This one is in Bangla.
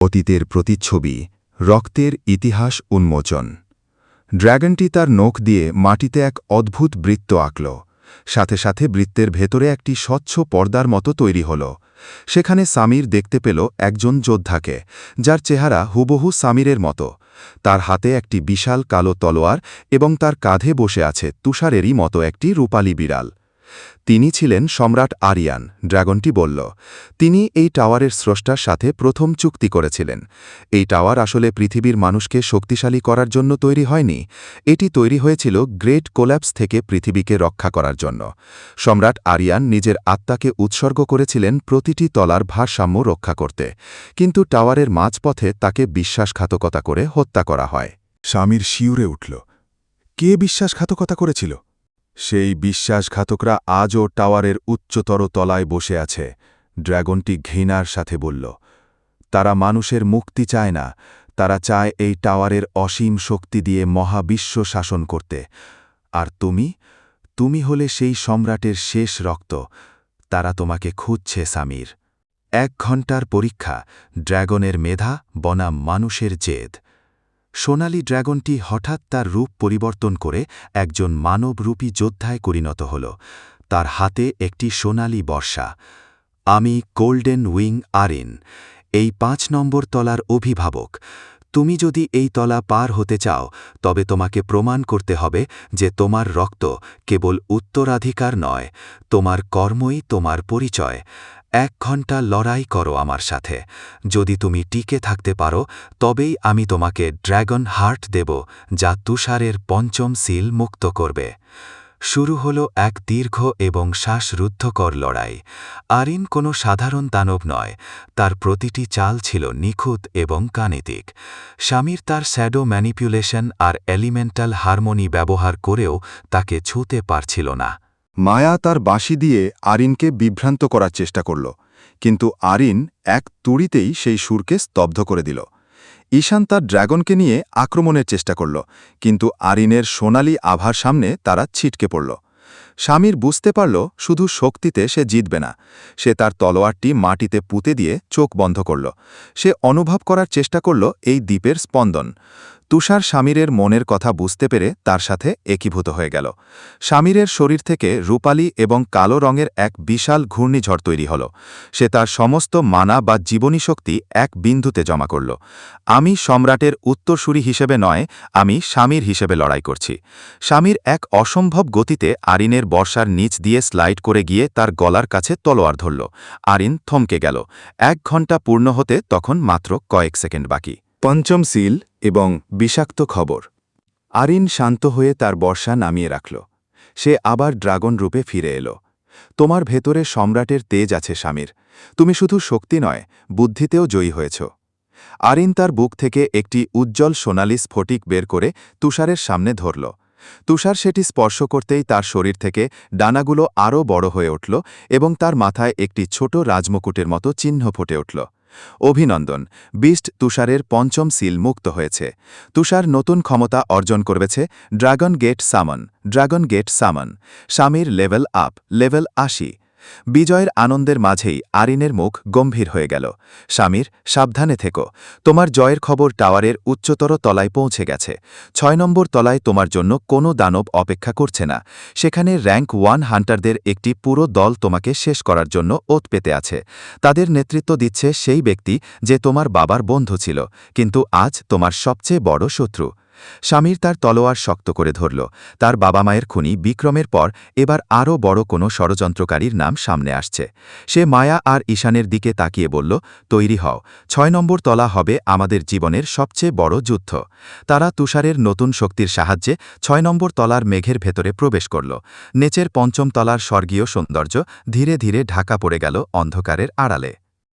অতীতের প্রতিচ্ছবি, রক্তের ইতিহাস উন্মোচন। ড্র্যাগনটি তার নখ দিয়ে মাটিতে এক অদ্ভুত বৃত্ত আঁকল। সাথে সাথে বৃত্তের ভেতরে একটি স্বচ্ছ পর্দার মতো তৈরি হল। সেখানে সামির দেখতে পেল একজন যোদ্ধাকে, যার চেহারা হুবহু সামিরের মতো। তার হাতে একটি বিশাল কালো তলোয়ার এবং তার কাঁধে বসে আছে তুষারেরই মতো একটি রূপালী বিড়াল। তিনি ছিলেন সম্রাট আরিয়ান, ড্র্যাগনটি বলল। তিনি এই টাওয়ারের স্রষ্টার সাথে প্রথম চুক্তি করেছিলেন। এই টাওয়ার আসলে পৃথিবীর মানুষকে শক্তিশালী করার জন্য তৈরি হয়নি। এটি তৈরি হয়েছিল গ্রেট কোল্যাপস থেকে পৃথিবীকে রক্ষা করার জন্য। সম্রাট আরিয়ান নিজের আত্মাকে উৎসর্গ করেছিলেন প্রতিটি তলার ভারসাম্য রক্ষা করতে। কিন্তু টাওয়ারের মাঝপথে তাকে বিশ্বাসঘাতকতা করে হত্যা করা হয়। স্বামীর শিউরে উঠল। কে বিশ্বাসঘাতকতা করেছিল? সেই বিশ্বাসঘাতকরা আজও টাওয়ারের উচ্চতর তলায় বসে আছে, ড্র্যাগনটি ঘৃণার সাথে বলল। তারা মানুষের মুক্তি চায় না, তারা চায় এই টাওয়ারের অসীম শক্তি দিয়ে মহাবিশ্ব শাসন করতে। আর তুমি হলে সেই সম্রাটের শেষ রক্ত। তারা তোমাকে খুঁজছে সামির। 1 ঘণ্টার পরীক্ষা, ড্র্যাগনের মেধা বনাম মানুষের জেদ। সোনালি ড্র্যাগনটি হঠাৎ তার রূপ পরিবর্তন করে একজন মানবরূপী যোদ্ধায় পরিণত হল। তার হাতে একটি সোনালি বর্ষা। আমি গোল্ডেন উইং আরিন, এই 5 নম্বর তলার অভিভাবক। তুমি যদি এই তলা পার হতে চাও, তবে তোমাকে প্রমাণ করতে হবে যে তোমার রক্ত কেবল উত্তরাধিকার নয়, তোমার কর্মই তোমার পরিচয়। 1 ঘণ্টা লড়াই করো আমার সাথে। যদি তুমি টিকে থাকতে পারো, তবেই আমি তোমাকে ড্র্যাগন হার্ট দেব, যা তুষারের 5ম সিল মুক্ত করবে। শুরু হল এক দীর্ঘ এবং শ্বাসরুদ্ধকর লড়াই। আরিন কোনো সাধারণ দানব নয়, তার প্রতিটি চাল ছিল নিখুঁত এবং গাণিতিক। স্বামীর তার শ্যাডো ম্যানিপুলেশন আর এলিমেন্টাল হারমোনি ব্যবহার করেও তাকে ছুঁতে পারছিল না। মায়া তার বাঁশি দিয়ে আরিনকে বিভ্রান্ত করার চেষ্টা করল, কিন্তু আরিন এক তুড়িতেই সেই সুরকে স্তব্ধ করে দিল। ঈশান তার ড্র্যাগনকে নিয়ে আক্রমণের চেষ্টা করল, কিন্তু আরিনের সোনালি আভার সামনে তারা ছিটকে পড়ল। স্বামীর বুঝতে পারল শুধু শক্তিতে সে জিতবে না। সে তার তলোয়ারটি মাটিতে পুঁতে দিয়ে চোখ বন্ধ করল। সে অনুভব করার চেষ্টা করল এই দ্বীপের স্পন্দন। তুষার স্বামীরের মনের কথা বুঝতে পেরে তার সাথে একীভূত হয়ে গেল। স্বামীরের শরীর থেকে রূপালী এবং কালো রঙের এক বিশাল ঘূর্ণিঝড় তৈরি হল। সে তার সমস্ত মানা বা জীবনী শক্তি এক বিন্দুতে জমা করল। আমি সম্রাটের উত্তরসূরি হিসেবে নয়, আমি স্বামীর হিসেবে লড়াই করছি। স্বামীর এক অসম্ভব গতিতে আরিনের বর্ষার নিচ দিয়ে স্লাইড করে গিয়ে তার গলার কাছে তলোয়ার ধরল। আরিন থমকে গেল। 1 ঘণ্টা পূর্ণ হতে তখন মাত্র কয়েক সেকেন্ড বাকি। 5ম সিল এবং বিষাক্ত খবর। আরিন শান্ত হয়ে তার বর্ষা নামিয়ে রাখল। সে আবার ড্রাগন রূপে ফিরে এল। তোমার ভেতরে সম্রাটের তেজ আছে স্বামীর। তুমি শুধু শক্তি নয়, বুদ্ধিতেও জয়ী হয়েছ। আরিন তার বুক থেকে একটি উজ্জ্বল সোনালি স্ফটিক বের করে তুষারের সামনে ধরল। তুষার সেটি স্পর্শ করতেই তার শরীর থেকে ডানাগুলো আরও বড় হয়ে উঠল এবং তার মাথায় একটি ছোট রাজমুকুটের মতো চিহ্ন ফুটে উঠল। অভিনন্দন, বিস্ট তুষারের 5ম সিল মুক্ত হয়েছে। তুষার নতুন ক্ষমতা অর্জন করেছে, ড্রাগন গেট সামন। ড্রাগন গেট সামন। স্বামীর লেভেল আপ, লেভেল 80। বিজয়ের আনন্দের মাঝেই আরিনের মুখ গম্ভীর হয়ে গেল। স্বামীর, সাবধানে থেকো। তোমার জয়ের খবর টাওয়ারের উচ্চতর তলায় পৌঁছে গেছে। 6 নম্বর তলায় তোমার জন্য কোনো দানব অপেক্ষা করছে না। সেখানে র্যাঙ্ক 1 হান্টারদের একটি পুরো দল তোমাকে শেষ করার জন্য ওত পেতে আছে। তাদের নেতৃত্ব দিচ্ছে সেই ব্যক্তি যে তোমার বাবার বন্ধু ছিল, কিন্তু আজ তোমার সবচেয়ে বড় শত্রু। স্বামীর তার তলোয়ার শক্ত করে ধরল। তার বাবা মায়ের খুনি বিক্রমের পর এবার আরও বড় কোনো ষড়যন্ত্রকারীর নাম সামনে আসছে। সে মায়া আর ঈশানের দিকে তাকিয়ে বলল, তৈরি হও। 6 নম্বর তলা হবে আমাদের জীবনের সবচেয়ে বড় যুদ্ধ। তারা তুষারের নতুন শক্তির সাহায্যে 6 নম্বর তলার মেঘের ভেতরে প্রবেশ করল। নিচের 5ম তলার স্বর্গীয় সৌন্দর্য ধীরে ধীরে ঢাকা পড়ে গেল অন্ধকারের আড়ালে।